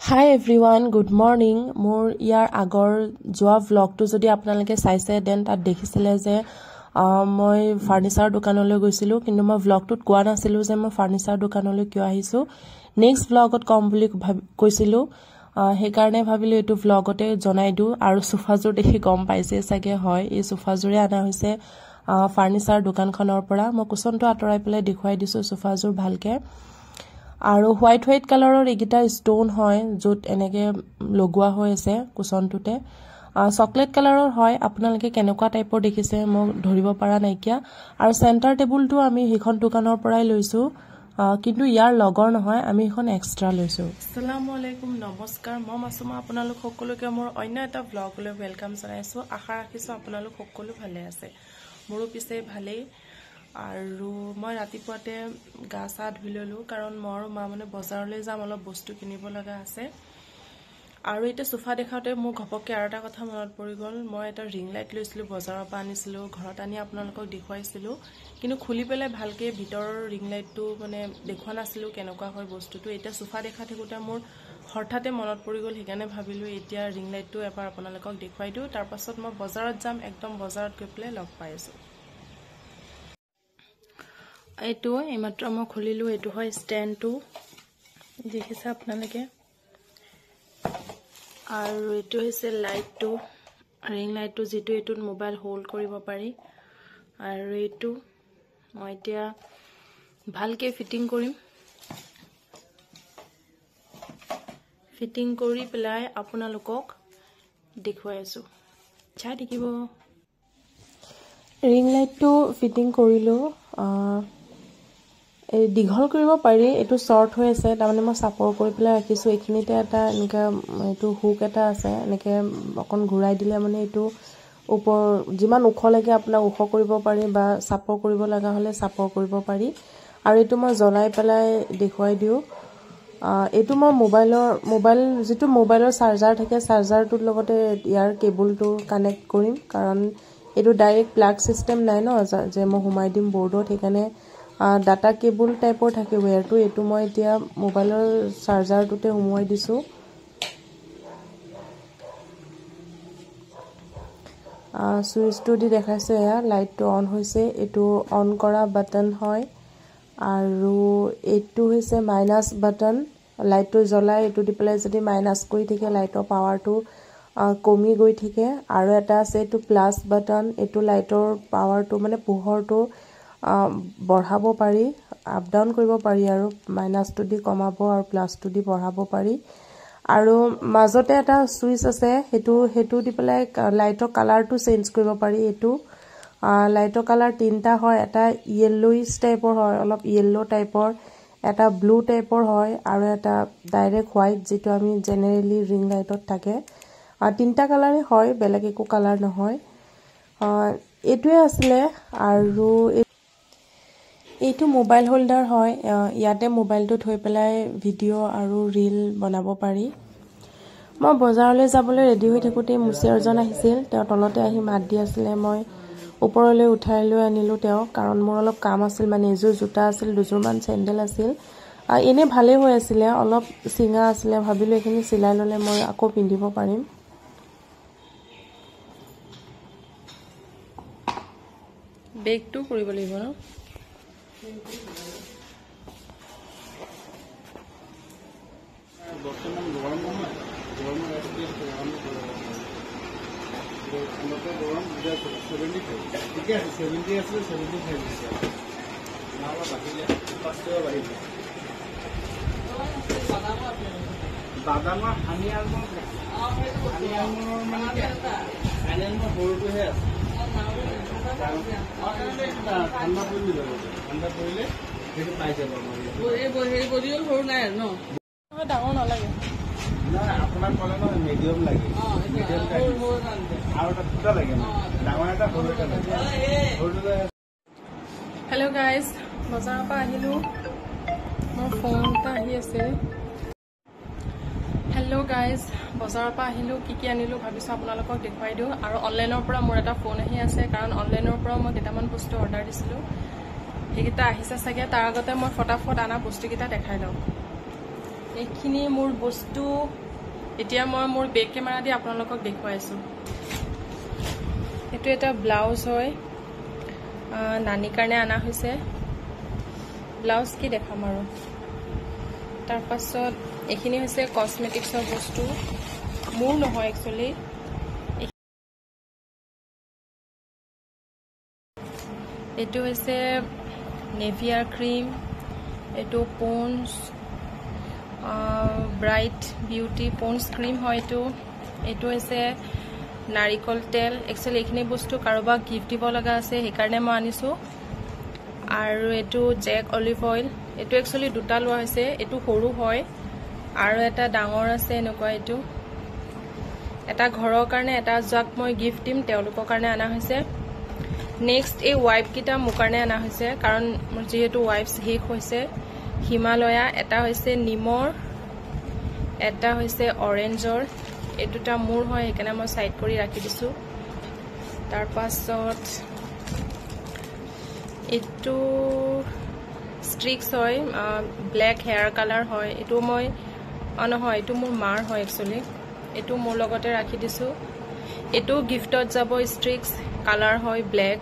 Hi everyone, good morning. More ইয়াৰ আগৰ যোৱা vlogটো যদি আপোনালোকে চাইছে দেন তাত দেখিছিলে যে মই ফাৰ্নিচাৰ দোকানলৈ গৈছিলো কিন্তু মই vlogটোত কোৱা নাছিলো যে মই ফাৰ্নিচাৰ দোকানলৈ কিয় আহিছো নেক্সট vlogত কম বুলি কৈছিলো হে কাৰণে ভাবিলো এটো vlogতে জনাই দিও আৰু সোফাজোৰ দেখি গম পাইছে চাগে হয় এই সোফাজোৰে আনা হৈছে ফাৰ্নিচাৰ দোকানখনৰ পৰা মই কুচনটো আতৰাই পেলাই দেখুৱাই দিছো সোফাজোৰ ভালকে আৰু হোৱাইট কালাৰৰ এগিটা ষ্টোন হয় যত এনেকে লগোৱা হৈ আছে কুচনটোতে চকলেট কালাৰৰ হয় আপোনালোকে কেনেকুৱা টাইপৰ দেখিছে মই ধৰিব পৰা নাইকিয়া আৰু সেন্টাৰ টেবুলটো আমি হিখন দোকানৰ পৰাই লৈছো কিন্তু ইয়াৰ লগৰ নহয় আমি এখন এক্সট্ৰা লৈছো আসসালামু আলাইকুম নমস্কাৰ মই মাসুমা আপোনালোক সকলোকে মোৰ অন্য এটা ব্লগলৈ ওয়েলকাম জনাইছো আশা ৰাখিছো আপোনালোক সকলো ভালে আছে মোৰো পিছে ভালেই আৰু মই ৰাতিপুৱাতে গা সা ধুই ললো কাৰণ মোৰ মা মানে বজাৰলৈ যাম অলপ বস্তু কিনিব লগা আছে আৰু এটা সোফা দেখাওতে মোৰ ঘপককে আৰু এটা কথা মনত পৰি গল মই এটা ৰিং লাইট লৈছিলো বজাৰৰ পৰা আনিছিলো ঘৰত আনি আপোনালোকক দেখুৱাইছিলো কিন্তু খুলি পেলাই ভালকে ভিতৰৰ ৰিং লাইটটো মানে দেখুৱা নাছিলো কেনেকুৱা হয় বস্তুটো এটা সোফা দেখা থাকোতে মোৰ হঠাতে মনত পৰি গল হিগানে ভাবিলো এতিয়া ৰিং লাইটটো এবাৰ আপোনালোকক দেখুৱাই দিও তাৰ পাছত মই বজাৰত যাম একদম বজাৰত গৈ পেলাই লগ পাইছো এইটো এইমাত্ৰ মই খুলিলো এইটো হয় ষ্টেণ্ডটো দেখিছে আপোনালোকে আৰু এইটো হৈছে লাইটটো ৰিং লাইটটো যেটো এটোত মোবাইল হোল্ড কৰিব পাৰি আৰু এইটো মই এতিয়া ভালকে ফিটিং কৰিম ফিটিং কৰি পেলাই আপোনালোকক দেখুৱাই আছো চাই দেখিব ৰিং লাইটটো ফিটিং কৰিলো এই দিঘল কৰিব পাৰি এটো শৰ্ট হৈ আছে তাৰমানে মই সাপৰ কৰি পেলাই ৰাখিছো এখিনিতে এটা এনেকা এটো হুক এটা আছে এনেকে অকন ঘুৰাই দিলে মানে এটো ওপৰ যিমান উখ লাগে আপোনাক উখ কৰিব পাৰি বা সাপৰ কৰিব লগা হলে সাপৰ কৰিব পাৰি আৰু এটো মই জ্বলাই পেলাই দেখুৱাই দিও এটো মই মোবাইল যেটো মোবাইলৰ চাৰ্জাৰ থাকে চাৰ্জাৰটোৰ লগতে ইয়াৰ কেবলটো কানেক্ট কৰিম কাৰণ এটো ডাইৰেক্ট প্লাগ সিস্টেম নাই ন যে মই হুমাই দিম বৰ্ডত হেকানে ডাটা কেবল টাইপৰ থাকে ওয়্যাৰটো এটো মই এতিয়া মোবাইলৰ চাৰ্জাৰটোতে হুমুৱাই দিছো সুইচটো দি দেখাইছে এয়া লাইটটো অন হৈছে এটো অন কৰা বাটন হয় আৰু এটো হৈছে মাইনাস বাটন লাইটটো জ্বলাই এটো দি পেলাই যদি মাইনাস কৰি থাকে লাইটৰ পাৱাৰটো কমি গৈ থাকে আৰু এটা আছে এটো প্লাস বাটন এটো লাইটৰ পাৱাৰটো মানে পোহৰটো বঢ়াব পাৰি আপ ডাউন কৰিব পাৰি আৰু মাইনাসটো দি কমাব আৰু প্লাসটো দি বঢ়াব পাৰি আৰু মাজতে এটা সুইচ আছে হেতু দি পেলাই লাইটৰ কালাৰটো চেঞ্জ কৰিব পাৰি এটো লাইটৰ কালাৰ তিনটা হয় এটা ইয়েলোইশ টাইপৰ হয় অলপ ইয়েলো টাইপৰ এটা ব্লু টাইপৰ হয় আৰু এটা ডাইৰেক্ট হোৱাইট যেটো আমি জেনাৰেলি ৰিং লাইটত থাকে তিনটা কালাৰে হয় বেলেগ একো কালাৰ নহয় এটোৱে আছিল আৰু এইটো মোবাইল হোল্ডাৰ হয় ইয়াতে মোবাইলটো থৈ পেলাই ভিডিও আৰু ৰীল বনাব পাৰি মই বজাৰলৈ যাবলৈ ৰেডি হৈ থাকোতে মুচিয়াৰজন আহিছিল তেওঁ তলতে আহি মাত দি আছিল মই ওপৰলৈ উঠাই লৈ আনিলো তেওঁ কাৰণ মোৰ অলপ কাম আছিল মানে এজোৰ জোতা আছিল দুজোৰমান চেন্ডেল আছিল এনে ভালে হৈ আছিল অলপ সিঙা আছিল ভাবিলো এখিনি সিলাই ললে মই আকৌ পিন্ধিব পাৰিম বেগটো কৰিব লাগিব ন বৰ্তমান গৰম নহয় গৰমৰ গৰম 75 ঠিক আছে 70 আছে 75 দিছে নালা বাহিলে পাঁচটা বাহিলে বাদামৰ হানি আলমণ্ড মানে ফাইনেলৰ সৰুটোহে আছে ঠাণ্ডা পৰিলে সেইটো পাই যাব এই বডিও সৰু নাই ন ডাঙৰ নালাগে না আপোনাক কলে ন মিডিয়াম লাগে মিডিয়াম আৰু এটা দুটা লাগে ডাঙৰ এটা সৰু এটা লাগে হেল্ল' গাইজ বজাৰৰ পৰা আহিলো মোৰ ফোন এটা আহি আছে হেল্ল' গাইজ বজাৰৰ পৰা আহিলো কি আনিলো ভাবিছো আপোনালোকক দেখুৱাই দিও আৰু অনলাইনৰ পৰা মোৰ এটা ফোন আহি আছে কাৰণ অনলাইনৰ পৰা মই কেইটামান বস্তু অৰ্ডাৰ দিছিলো হেকিটা আহিছে চাগে তাৰ আগতে মই ফটাফট আনা বস্তু কিটা দেখাই লওঁ এইখিনি মোৰ বস্তু এতিয়া মই মোৰ বেক কেমেৰা দি আপোনালোকক দেখুৱাইছো এটো এটা ব্লাউজ হয় নানি কাৰণে আনা হৈছে ব্লাউজ কি দেখাম আৰু তাৰ পাছত এইখিনি হৈছে কসমেটিক্সৰ বস্তু মোৰ নহয় একচুয়ালি এটো হৈছে নেভিয়াৰ ক্ৰীম এটো Pond's bright beauty Pond's cream হয় এটো হৈছে নাৰিকল তেল একচুয়ালি এইখিনি বস্তু কাৰোবাক গিফট দিব লগা আছে সেইকাৰণে মই আনিছো আৰু এটো জেক অলিভ অইল এটো একচুয়ালি দুটা লোৱা হৈছে এটো সৰু হয় আৰু এটা ডাঙৰ আছে এনেকুৱা এটো এটা ঘৰৰ কাৰণে এটা যাক মই গিফট দিম তেওঁলোকৰ কাৰণে আনা হৈছে নেক্সট এই ওয়াইপ কিটা মোৰ কাৰণে আনা হৈছে কাৰণ মোৰ যেহেতু ওয়াইপস শেষ হৈছে হিমালয়া এটা হৈছে নিমৰ এটা হৈছে অৰেঞ্জৰ এই দুটা মোৰ হয় এখানে মই সাইড কৰি ৰাখি দিছো তাৰ পাছত এটো স্ট্ৰিক্স হয় ব্ল্যাক হেয়াৰ কালাৰ হয় এটো মই নহয় এটো মোৰ মাৰ হয় একচুয়ালি এটো মোৰ লগতে ৰাখি দিছো এটো গিফটত যাব স্ট্ৰিক্স কালাৰ হয় ব্ল্যাক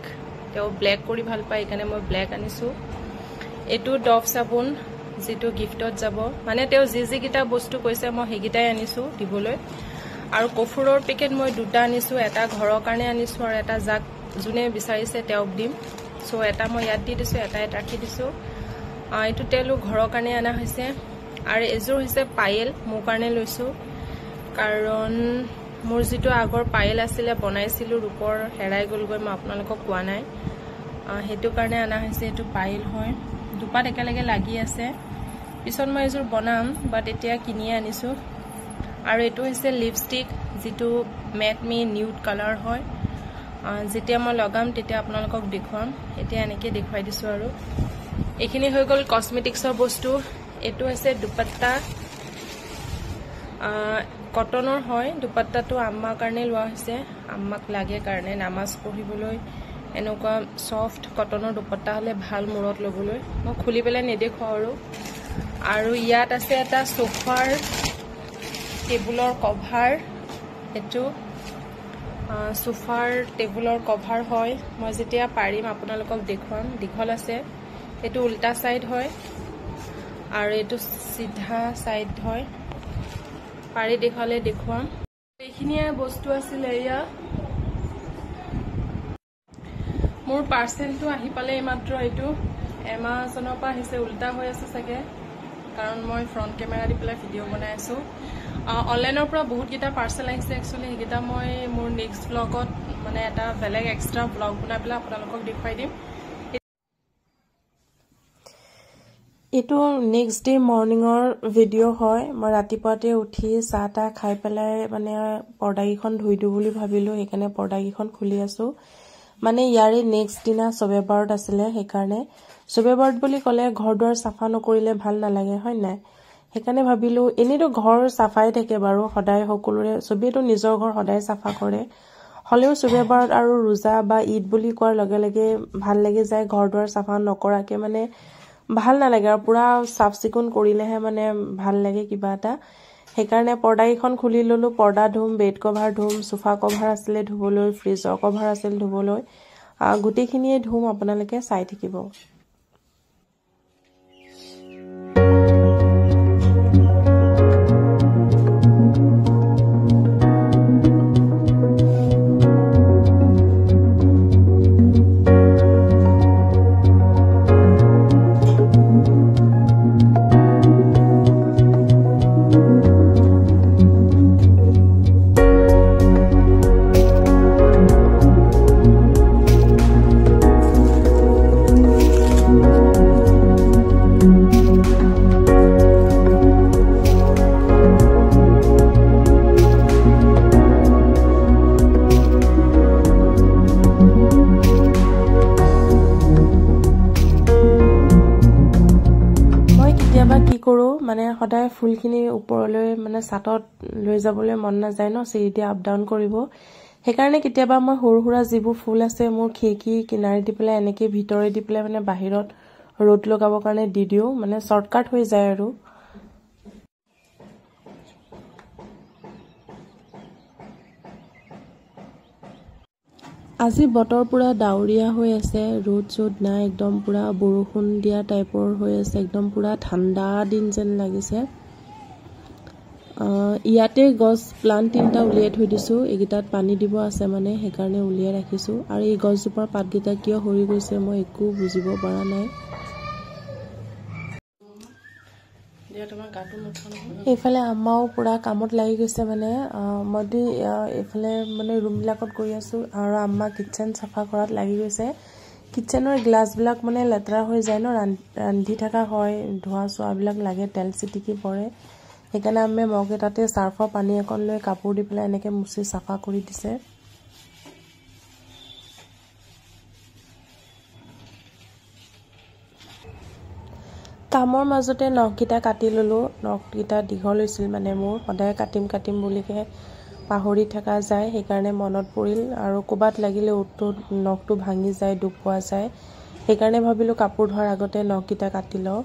তেও ব্ল্যাক কৰি ভাল পায় এখানে মই ব্ল্যাক আনিছো এটো ডভ সাবুন যেটো গিফটত যাব মানে তেও যি কিটা বস্তু কৈছে মই হেগিটাই আনিছো দিবলৈ আৰু কফুৰৰ পেকেট মই দুটা আনিছো এটা ঘৰৰ কাৰণে আনিছো আৰু এটা যাক জুনে বিচাৰিছে তেওঁক দিম সো এটা মই ইয়াত দি দিছো এটা ৰাখি দিছো এটো তেলু ঘৰৰ কাৰণে আনা হৈছে আৰু এজোৰ হৈছে পায়েল মোৰ কাৰণে লৈছো কাৰণ মোৰ যেটো আগৰ পায়েল আছিল বনাইছিলো ৰূপৰ হেৰাই গলগৈ মই আপোনালোকক কোৱা নাই হেতু কাৰণে আনা হৈছে এটো পায়েল হয় দুপাত একেলগে লাগি আছে পিছত মই এজোৰ বনাম বাট এতিয়া কিনি আনিছো আৰু এটো হৈছে লিপষ্টিক যেটো মেট মি নিউড কালাৰ হয় যেতিয়া মই লগাম তেতিয়া আপোনালোকক দেখুৱাম এতিয়া এনেকৈ দেখুৱাই দিছো আৰু এইখিনি হৈ গল কসমেটিক্সৰ বস্তু এটো হৈছে দুপাট্টা কটনৰ হয় দুপাট্টাটো আম্মাৰ কাৰণে লোৱা হৈছে আম্মাক লাগে কাৰণে নামাজ পঢ়িবলৈ এনেকুৱা সফট কটনৰ দুপাট্টা হলে ভাল মুৰত লবলৈ মই খুলি পেলাই নেদেখুৱা আৰু ইয়াত আছে এটা সোফাৰ টেবুলৰ কভাৰ এটো সোফাৰ টেবুলৰ কভাৰ হয় মই যেতিয়া পাৰিম আপোনালোকক দেখুৱাম দীঘল আছে এটো উল্টা সাইড হয় আৰু এটো সিধা সাইড হয় পাৰি দেখালে দেখুৱাম এইখিনিয়ে বস্তু আছিল এয়া মোৰ পাৰ্সেলটো আহি পালে মাত্ৰ এটো এমাজনৰ পৰা আহিছে উল্টা হৈ আছে সাগে কাৰণ মই ফ্ৰন্ট কেমেৰা দি পেলাই ভিডিও বনাই আছো অনলাইনৰ পৰা বহুত কিটা পাৰ্সেল আহিছে একচুয়ালি হেগিটা মই মোৰ নেক্সট ব্লগত মানে এটা বেলেগ এক্সট্ৰা ব্লগ বনাই পেলাই আপোনালোকক দেখুৱাই দিম এটো নেক্সট ডে মৰ্নিংৰ ভিডিও হয় মই ৰাতিপুৱাতে উঠি চাহটা খাই পেলাই মানে পৰ্দাগিখন ধুই দিও বুলি ভাবিলো সেইকাৰণে পৰ্দাগিখন খুলি আছো মানে ইয়াৰে নেক্সট দিনা সবেবাৰত আছিল সেইকাৰণে সবেবাৰত বুলি কলে ঘৰদুৱাৰ সাফা নকৰিলে ভাল নালাগে হয় নাই সেইকাৰণে ভাবিলো এনেটো ঘৰ সাফাই থাকে বাৰু সদায় সকলোৰে সবেটো নিজৰ ঘৰ সদায় সাফা কৰে হলেও সবেবাৰত আৰু ৰোজা বা ঈদ বুলি কোৱাৰ লগে লগে ভাল লাগি যায় ঘৰদুৱাৰ সাফা নকৰাকে মানে ভাল নালাগে আৰু পুৰা সাফ সিকুন কৰিলেহে মানে ভাল লাগে কিবা এটা সেইকাৰণে পৰ্দাগিখন খুলি ললো পৰ্দা ধুম বেড কভাৰ ধুম সোফা কভাৰ আছিল ধুবলৈ ফ্ৰিজৰ কভাৰ আছিল ধুবলৈ গুটিখিনিয়ে ধুম আপোনালোকে চাই থাকিব মানে সদায় ফুলখিনি ওপৰলৈ মানে সাতত লৈ যাবলৈ মন না যায় ন সিৰিদি আপ ডাউন কৰিব সেইকাৰণে কেতিয়াবা মই সৰুহুৰা যিবোৰ ফুল আছে মোৰ খিৰকি কিনাৰে দি পেলাই এনেকৈ ভিতৰে দি পেলাই মানে বাহিৰত ৰ'দ লগাবৰ কাৰণে দি দিও মানে শৰ্টকাট হৈ যায় আৰু আজি বতৰ পুৰা ডাৱৰীয়া হৈ আছে, ৰ'দ চ'দ নাই, একদম পুৰা বৰষুণ দিয়া টাইপৰ হৈ আছে, একদম পুৰা ঠাণ্ডা দিন যেন লাগিছে। ইয়াতে গছ প্লান্ট 3টা উলিয়াই থৈ দিছোঁ, এইকেইটাত পানী দিব আছে মানে, সেইকাৰণে উলিয়াই ৰাখিছোঁ। আৰু এই গছজোপাৰ পাতকেইটা কিয় সৰি গৈছে মই একো বুজিব পৰা নাই। এইফালে আম্মাও পুৰা কামত লাগি গৈছে মানে, মইতো এইফালে মানে ৰুমবিলাকত গৈ আছোঁ আৰু আম্মা কিটচেন চাফা কৰাত লাগি গৈছে। কিটচেনৰ গ্লাছবিলাক মানে লেতেৰা হৈ যায় ন, ৰান্ধি থকা হয়, ধোৱা চোৱাবিলাক লাগে, তেল চিটিকি পৰে। সেইকাৰণে আম্মে মগ এটাতে চাৰ্ফৰ পানী অকণ লৈ কাপোৰ দি পেলাই এনেকৈ মুচি চাফা কৰি দিছে। কামৰ মাজতে নখকেইটা কাটি ল'লোঁ। নখকেইটা দীঘল হৈছিল মানে মোৰ, সদায় কাটিম বুলিকৈ পাহৰি থকা যায়, সেইকাৰণে মনত পৰিল। আৰু ক'ৰবাত লাগিলে নখটো ভাঙি যায়, দুখ পোৱা যায়, সেইকাৰণে ভাবিলোঁ কাপোৰ ধোৱাৰ আগতে নখকেইটা কাটি লওঁ।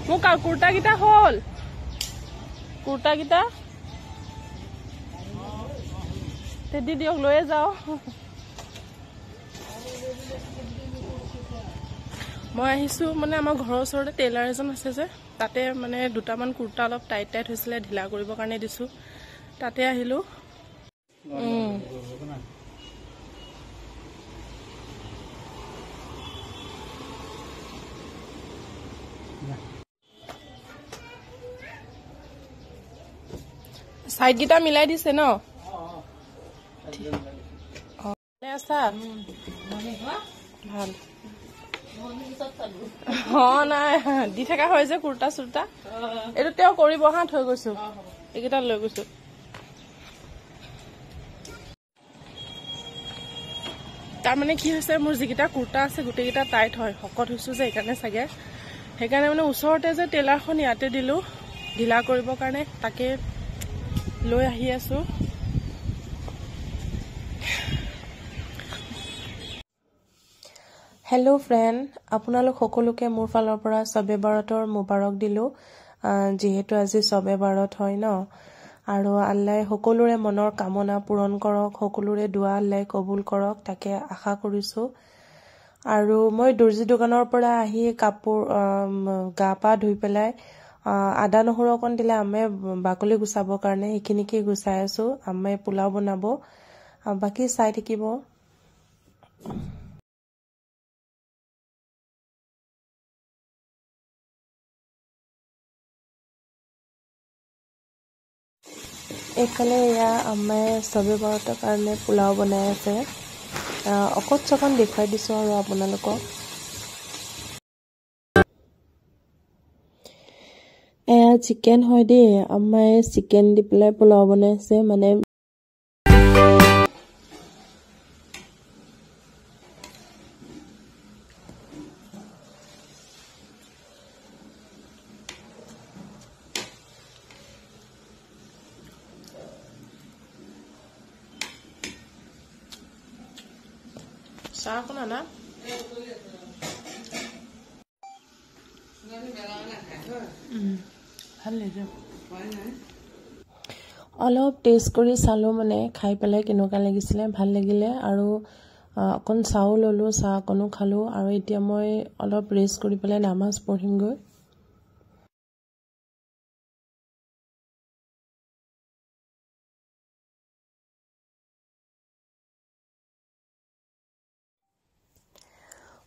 মোক কুৰ্তাকেইটা হ'ল, কুৰ্তাকেইটা দি দিয়ক, লৈয়ে যাওঁ। মই আহিছোঁ মানে আমাৰ ঘৰৰ ওচৰতে টেইলাৰ এজন আছে যে, তাতে মানে দুটামান কুৰ্তা অলপ টাইট হৈছিলে, ঢিলা কৰিবৰ কাৰণে দিছোঁ, তাতে আহিলোঁ। চাইডকেইটা মিলাই দিছে ন? ভালে আছা? ভাল। নাই দি থকা হয় যে কুৰ্তা চুৰ্তা, এইটো তেওঁ কৰিব হা, থৈ গৈছো, এইকেইটা লৈ গৈছো। তাৰমানে কি হৈছে, মোৰ যিকেইটা কুৰ্তা আছে গোটেইকেইটা টাইট হয়, শকত হৈছো যে সেইকাৰণে চাগে, সেইকাৰণে মানে ওচৰতে যে টেইলাৰখন ইয়াতে দিলোঁ, ঢিলা কৰিবৰ কাৰণে তাকে লৈ আহি আছোঁ। হেল্ল' ফ্ৰেণ্ড, আপোনালোক সকলোকে মোৰ ফালৰ পৰা শবে বাৰাতৰ মুবাৰক দিলোঁ। যিহেতু আজি শবে বাৰত হয় ন, আৰু আল্লাই সকলোৰে মনৰ কামনা পূৰণ কৰক, সকলোৰে দুৱা আল্লাই কবুল কৰক, তাকে আশা কৰিছোঁ। আৰু মই দৰ্জী দোকানৰ পৰা আহি কাপোৰ গা পা ধুই পেলাই আদা নহৰু অকণ দিলে আম্মাই বাকলি গুচাবৰ কাৰণে সেইখিনিকে গুচাই আছোঁ। আম্মাই পোলাও বনাব, বাকী চাই থাকিব। এইফালে এয়া আম্মাই শবে বাৰতৰ কাৰণে পোলাও বনাই আছে। অকণ চকণ দেখুৱাই দিছোঁ আৰু আপোনালোকক। এয়া চিকেন হয় দেই, আম্মাই চিকেন দি পেলাই পোলাও বনাইছে। মানে চাহ অকণ আনা। ভাল লাগিছে। অলপ টেষ্ট কৰি চালোঁ, মানে খাই পেলাই কেনেকুৱা লাগিছিলে, ভাল লাগিলে। আৰু অকণ চাহো ল'লোঁ, চাহ অকণো খালোঁ। আৰু এতিয়া মই অলপ ৰেষ্ট কৰি পেলাই নামাজ পঢ়িমগৈ।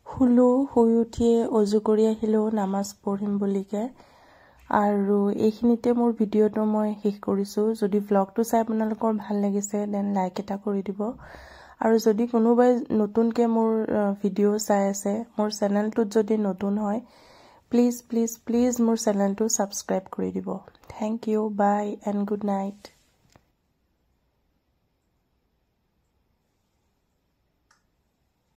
শুলোঁ, শুই উঠিয়ে অজু কৰি আহিলোঁ নামাজ পঢ়িম বুলিকে। আৰু এইখিনিতে মোৰ ভিডিঅ'টো মই শেষ কৰিছোঁ। যদি ভ্লগটো চাই আপোনালোকৰ ভাল লাগিছে দেন লাইক এটা কৰি দিব। আৰু যদি কোনোবাই নতুনকৈ মোৰ ভিডিঅ' চাই আছে, মোৰ চেনেলটোত যদি নতুন হয়, প্লিজ প্লিজ প্লিজ মোৰ চেনেলটো ছাবস্ক্ৰাইব কৰি দিব। Thank you, bye and good night.